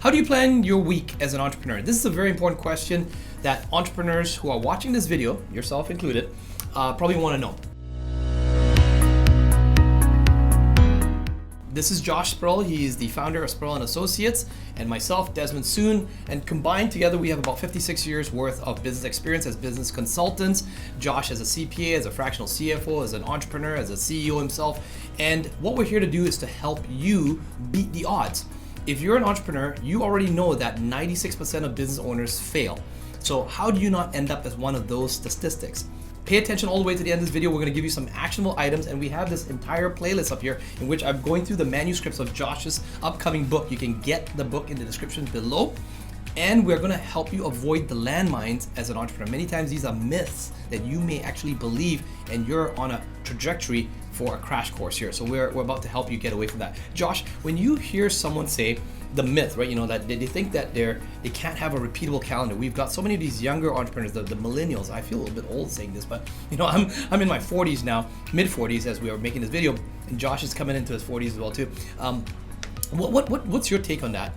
How do you plan your week as an entrepreneur? This is a very important question that entrepreneurs who are watching this video, yourself included, probably want to know. This is Josh Spurrell. He is the founder of Spurrell and Associates, and myself, Desmond Soon, and combined together we have about 56 years worth of business experience as business consultants. Josh as a CPA, as a fractional CFO, as an entrepreneur, as a CEO himself, and what we're here to do is to help you beat the odds. If you're an entrepreneur, you already know that 96% of business owners fail. So how do you not end up as one of those statistics? Pay attention all the way to the end of this video. We're going to give you some actionable items, and we have this entire playlist up here in which I'm going through the manuscripts of Josh's upcoming book. You can get the book in the description below, and we're going to help you avoid the landmines as an entrepreneur. Many times these are myths that you may actually believe, and you're on a trajectory for a crash course here. So we're about to help you get away from that. Josh, when you hear someone say the myth, right, that they think that they can't have a repeatable calendar. We've got so many of these younger entrepreneurs, the millennials. I feel a little bit old saying this, but I'm in my 40s now, mid 40s as we are making this video, and Josh is coming into his 40s as well too. What's your take on that?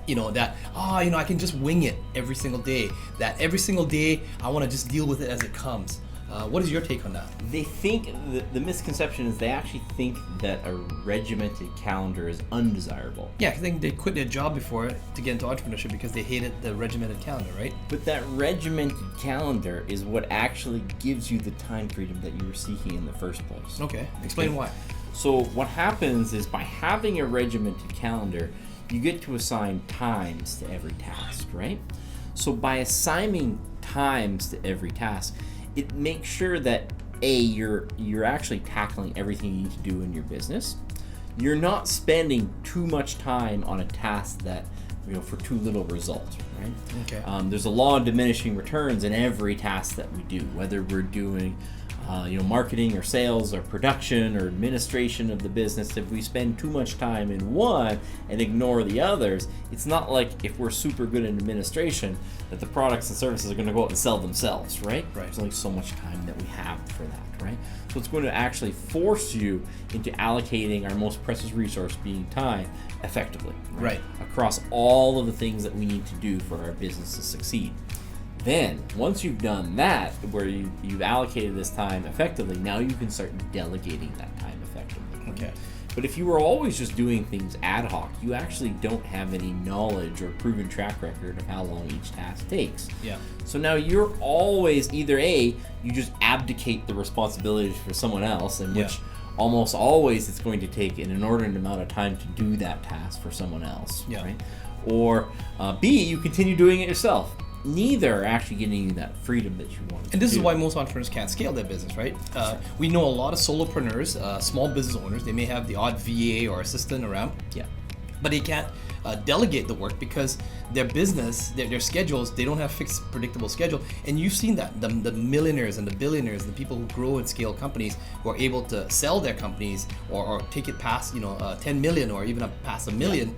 I can just wing it every single day. That every single day I want to just deal with it as it comes. What is your take on that? They think, the misconception is they actually think that a regimented calendar is undesirable. Yeah, I think they quit their job before to get into entrepreneurship because they hated the regimented calendar, right? But that regimented calendar is what actually gives you the time freedom that you were seeking in the first place. Okay, explain why. So what happens is by having a regimented calendar, you get to assign times to every task, right? So by assigning times to every task, it makes sure that you're actually tackling everything you need to do in your business. You're not spending too much time on a task that for too little result, right? Okay. There's a law of diminishing returns in every task that we do, whether we're doing marketing or sales or production or administration of the business. If we spend too much time in one and ignore the others, it's not like if we're super good in administration that the products and services are going to go out and sell themselves, right? Right. There's only so much time that we have for that, right? So it's going to actually force you into allocating our most precious resource, being time, effectively, right? Across all of the things that we need to do for our business to succeed. Then, once you've done that, where you've allocated this time effectively, now you can start delegating that time effectively. Okay. But if you were always just doing things ad hoc, you actually don't have any knowledge or proven track record of how long each task takes. Yeah. So now you're always either you just abdicate the responsibilities for someone else, in which almost always it's going to take an inordinate amount of time to do that task for someone else, right? Or B, you continue doing it yourself. Neither are actually getting you that freedom that you want. And this is why most entrepreneurs can't scale their business, right? We know a lot of solopreneurs, small business owners. They may have the odd VA or assistant around, but they can't delegate the work because their business, their schedules, they don't have fixed, predictable schedule. And you've seen that the millionaires and the billionaires, the people who grow and scale companies, who are able to sell their companies or take it past 10 million or even up past $1 million.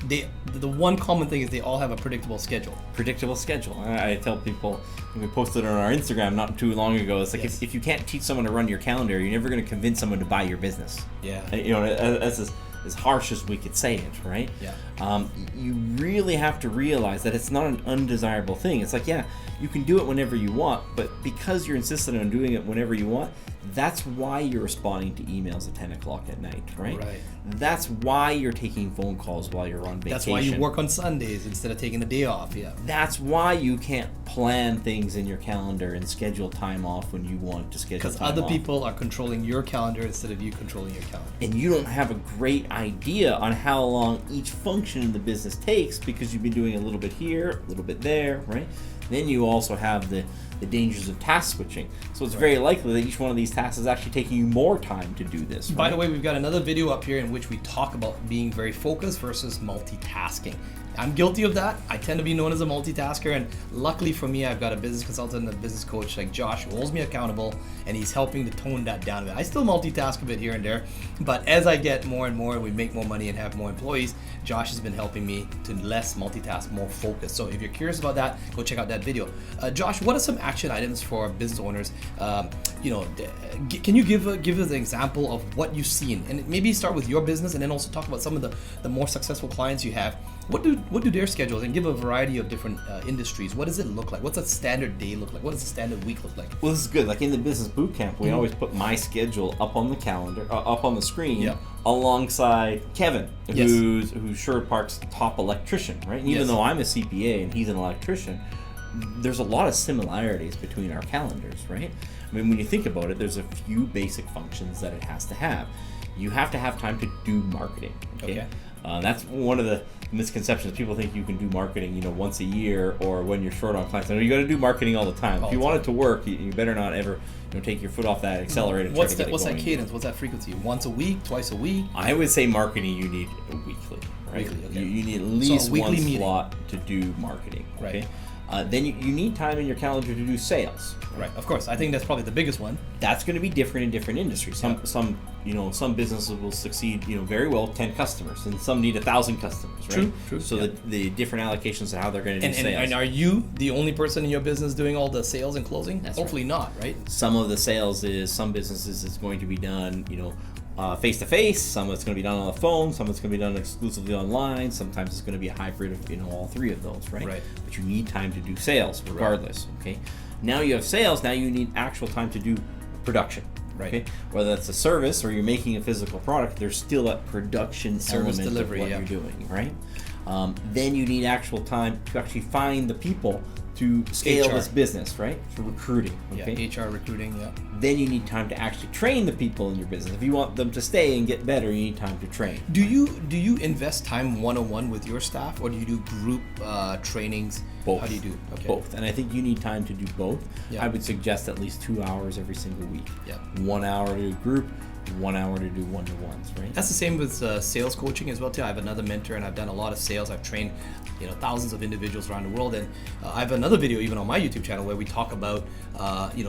The one common thing is they all have a predictable schedule. I tell people, and we posted on our Instagram not too long ago, it's like if you can't teach someone to run your calendar, you're never going to convince someone to buy your business. Yeah. That's as harsh as we could say it, right? Yeah. You really have to realize that it's not an undesirable thing. It's like, you can do it whenever you want, but because you're insistent on doing it whenever you want, that's why you're responding to emails at 10 o'clock at night, right? Right. That's why you're taking phone calls while you're on vacation. That's why you work on Sundays instead of taking the day off, That's why you can't plan things in your calendar and schedule time off when you want to schedule time off. Because other people are controlling your calendar instead of you controlling your calendar. And you don't have a great idea on how long each function in the business takes because you've been doing a little bit here, a little bit there, right? Then you also have the dangers of task switching. So it's very likely that each one of these tasks is actually taking you more time to do this. By the way, we've got another video up here in which we talk about being very focused versus multitasking. I'm guilty of that. I tend to be known as a multitasker, and luckily for me, I've got a business consultant and a business coach like Josh who holds me accountable, and he's helping to tone that down a bit. I still multitask a bit here and there, but as I get more and more, we make more money and have more employees, Josh has been helping me to less multitask, more focus. So if you're curious about that, go check out that video. Josh, what are some action items for business owners? Can you give us an example of what you've seen? And maybe start with your business and then also talk about some of the more successful clients you have. What do their schedules, and give a variety of different industries? What does it look like? What's a standard day look like? What does a standard week look like? Well, this is good. Like in the Business Bootcamp, we always put my schedule up on the calendar, up on the screen, alongside Kevin, who's Sherwood Park's top electrician, right? And even though I'm a CPA and he's an electrician, there's a lot of similarities between our calendars, right? I mean, when you think about it, there's a few basic functions that it has to have. You have to have time to do marketing. Okay. That's one of the misconceptions. People think you can do marketing, once a year or when you're short on clients. No, you got to do marketing all the time. If you want it to work, you better not ever, take your foot off that accelerator. What's that cadence? What's that frequency? Once a week, twice a week? I would say marketing you need weekly. Right? Weekly, okay. You need at least one slot to do marketing. Okay. Right. Then you need time in your calendar to do sales. Right. Of course. I think that's probably the biggest one. That's going to be different in different industries. Some businesses will succeed, very well with 10 customers, and some need 1,000 customers. Right? True. So the different allocations of how they're going to do sales. And are you the only person in your business doing all the sales and closing? Hopefully not, right? Some of the sales some businesses is going to be done, face to face. Some of it's going to be done on the phone. Some of it's going to be done exclusively online. Sometimes it's going to be a hybrid of all three of those, right? Right. But you need time to do sales regardless. Okay. Now you have sales. Now you need actual time to do production. Right. Okay. Whether that's a service or you're making a physical product, there's still that production service element delivery, of what you're doing, right? Then you need actual time to actually find the people to scale this business, right? For recruiting. Okay? Yeah, HR recruiting, Then you need time to actually train the people in your business. If you want them to stay and get better, you need time to train. Do you invest time one-on-one with your staff, or do you do group trainings? Both. How do you do? Okay. Both. And I think you need time to do both. Yeah. I would suggest at least 2 hours every single week. Yeah. 1 hour to do group, 1 hour to do one-to-ones, right? That's the same with sales coaching as well too. I have another mentor, and I've done a lot of sales. I've trained thousands of individuals around the world, and I have another video even on my YouTube channel where we talk about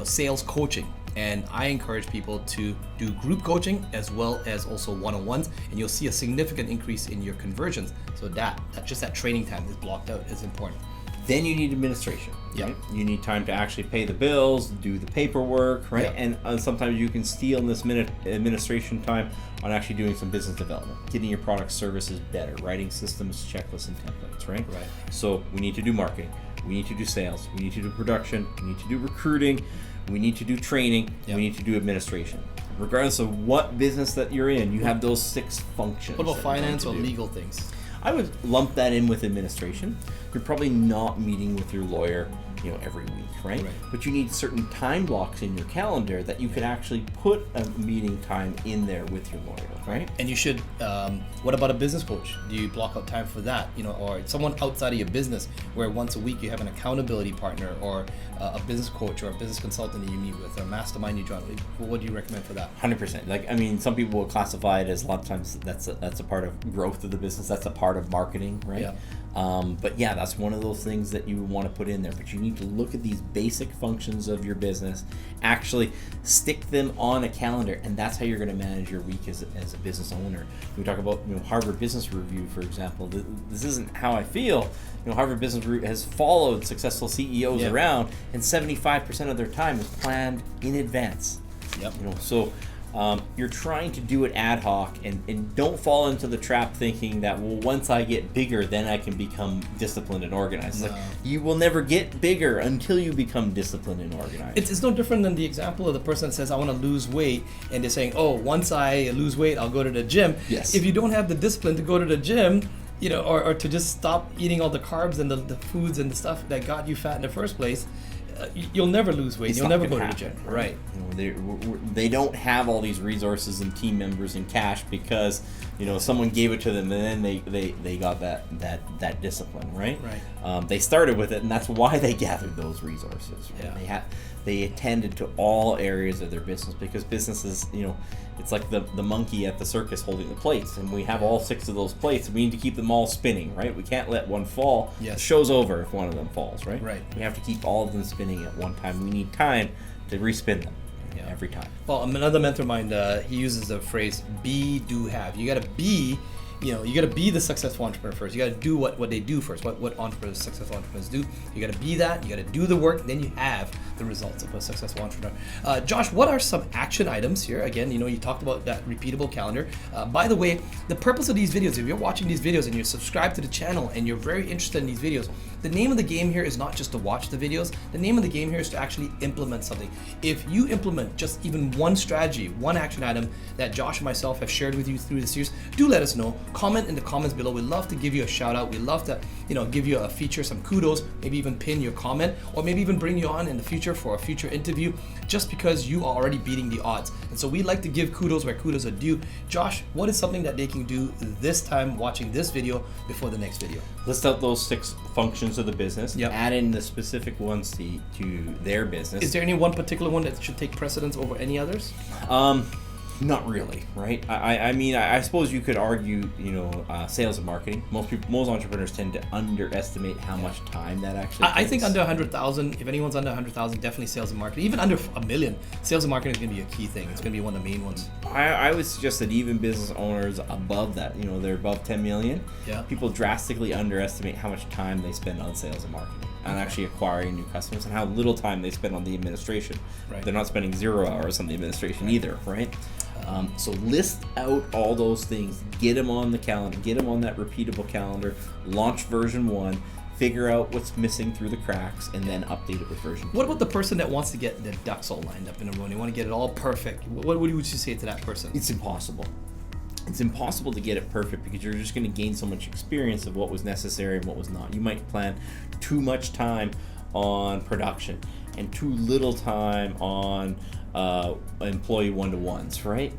sales coaching. And I encourage people to do group coaching as well as also one-on-ones, and you'll see a significant increase in your conversions. So that training time is blocked out is important. Then you need administration. Yeah. Right? You need time to actually pay the bills, do the paperwork, right? Yeah. And sometimes you can steal this administration time on actually doing some business development, getting your product services better, writing systems, checklists, and templates, right? Right. So we need to do marketing. We need to do sales. We need to do production. We need to do recruiting. We need to do training. Yeah. We need to do administration. Regardless of what business that you're in, you have those 6 functions. What about finance or legal things? I would lump that in with administration. You're probably not meeting with your lawyer, every week, right? But you need certain time blocks in your calendar that you can actually put a meeting time in there with your lawyer, right? And you should. What about a business coach? Do you block out time for that? Or someone outside of your business, where once a week you have an accountability partner, or a business coach, or a business consultant that you meet with, or a mastermind you join. What do you recommend for that? 100%. Some people will classify it as a lot of times that's a part of growth of the business. That's a part of marketing, right? Yeah. But that's one of those things that you want to put in there. But you need to look at these basic functions of your business, actually stick them on a calendar, and that's how you're going to manage your week as a business owner. We talk about Harvard Business Review, for example. This isn't how I feel. Harvard Business Review has followed successful CEOs around, and 75% of their time is planned in advance. Yep. So you're trying to do it ad hoc, and don't fall into the trap thinking that, once I get bigger, then I can become disciplined and organized. No. You will never get bigger until you become disciplined and organized. It's no different than the example of the person that says, I want to lose weight, and they're saying, once I lose weight, I'll go to the gym. Yes. If you don't have the discipline to go to the gym, or to just stop eating all the carbs and the foods and the stuff that got you fat in the first place, you'll never lose weight. You'll never go to the gym. Right. They don't have all these resources and team members and cash because someone gave it to them, and then they got that discipline, right? Right. They started with it, and that's why they gathered those resources. Right? Yeah. They attended to all areas of their business, because businesses, it's like the monkey at the circus holding the plates, and we have all 6 of those plates, and we need to keep them all spinning, right? We can't let one fall. Yes. The show's over if one of them falls, right? Right. We have to keep all of them spinning at one time. We need time to respin them every time. Well, another mentor of mine, he uses the phrase be, do, have. You got to be you got to be the successful entrepreneur first. You got to do what they do first. What entrepreneurs, successful entrepreneurs do. You got to be that. You got to do the work. Then you have the results of a successful entrepreneur. Josh, what are some action items here? Again, you talked about that repeatable calendar. By the way, the purpose of these videos, if you're watching these videos and you're subscribed to the channel and you're very interested in these videos, the name of the game here is not just to watch the videos. The name of the game here is to actually implement something. If you implement just even one strategy, one action item that Josh and myself have shared with you through the series, do let us know. Comment in the comments below. We'd love to give you a shout out. We'd love to, give you a feature, some kudos, maybe even pin your comment, or maybe even bring you on in the future for a future interview, just because you are already beating the odds. And so we like to give kudos where kudos are due. Josh, what is something that they can do this time watching this video before the next video? List out those 6 functions of the business. Yep. Add in the specific ones to their business. Is there any one particular one that should take precedence over any others? Not really, right? I mean, I suppose you could argue, sales and marketing. Most entrepreneurs tend to underestimate how much time that actually takes. I think under 100,000, if anyone's under 100,000, definitely sales and marketing. Even under $1 million, sales and marketing is going to be a key thing. It's going to be one of the main ones. I would suggest that even business owners above that, they're above 10 million, people drastically underestimate how much time they spend on sales and marketing and actually acquiring new customers, and how little time they spend on the administration. Right. They're not spending 0 hours on the administration either, right? So list out all those things, get them on the calendar, get them on that repeatable calendar, launch version 1, figure out what's missing through the cracks, and then update it with version 2. What about the person that wants to get the ducks all lined up in a row? They want to get it all perfect. What would you say to that person? It's impossible. It's impossible to get it perfect, because you're just going to gain so much experience of what was necessary and what was not. You might plan too much time on production and too little time on employee one-to-ones, right?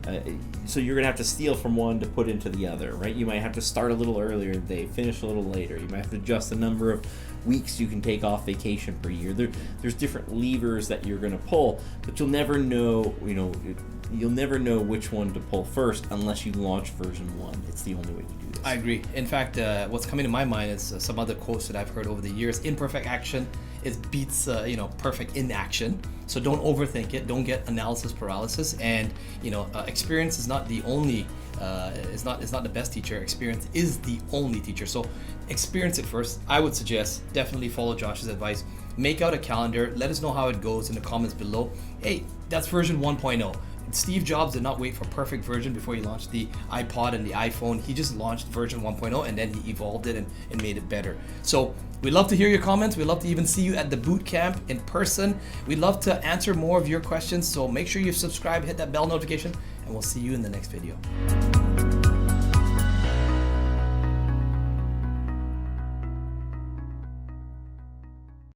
So you're gonna have to steal from one to put into the other, right? You might have to start a little earlier in the day, finish a little later. You might have to adjust the number of weeks you can take off vacation per year. There's different levers that you're gonna pull, but you'll never know, you'll never know which one to pull first unless you launch version 1. It's the only way to do this. I agree. In fact, what's coming to my mind is some other quotes that I've heard over the years. Imperfect action beats perfect inaction. So don't overthink it. Don't get analysis paralysis. And experience is not the only. It's not the best teacher. Experience is the only teacher. So experience it first. I would suggest definitely follow Josh's advice. Make out a calendar. Let us know how it goes in the comments below. Hey, that's version 1.0. Steve Jobs did not wait for perfect version before he launched the iPod and the iPhone. He just launched version 1.0 and then he evolved it and made it better. So we'd love to hear your comments. We'd love to even see you at the boot camp in person. We'd love to answer more of your questions. So make sure you subscribe, hit that bell notification, and we'll see you in the next video.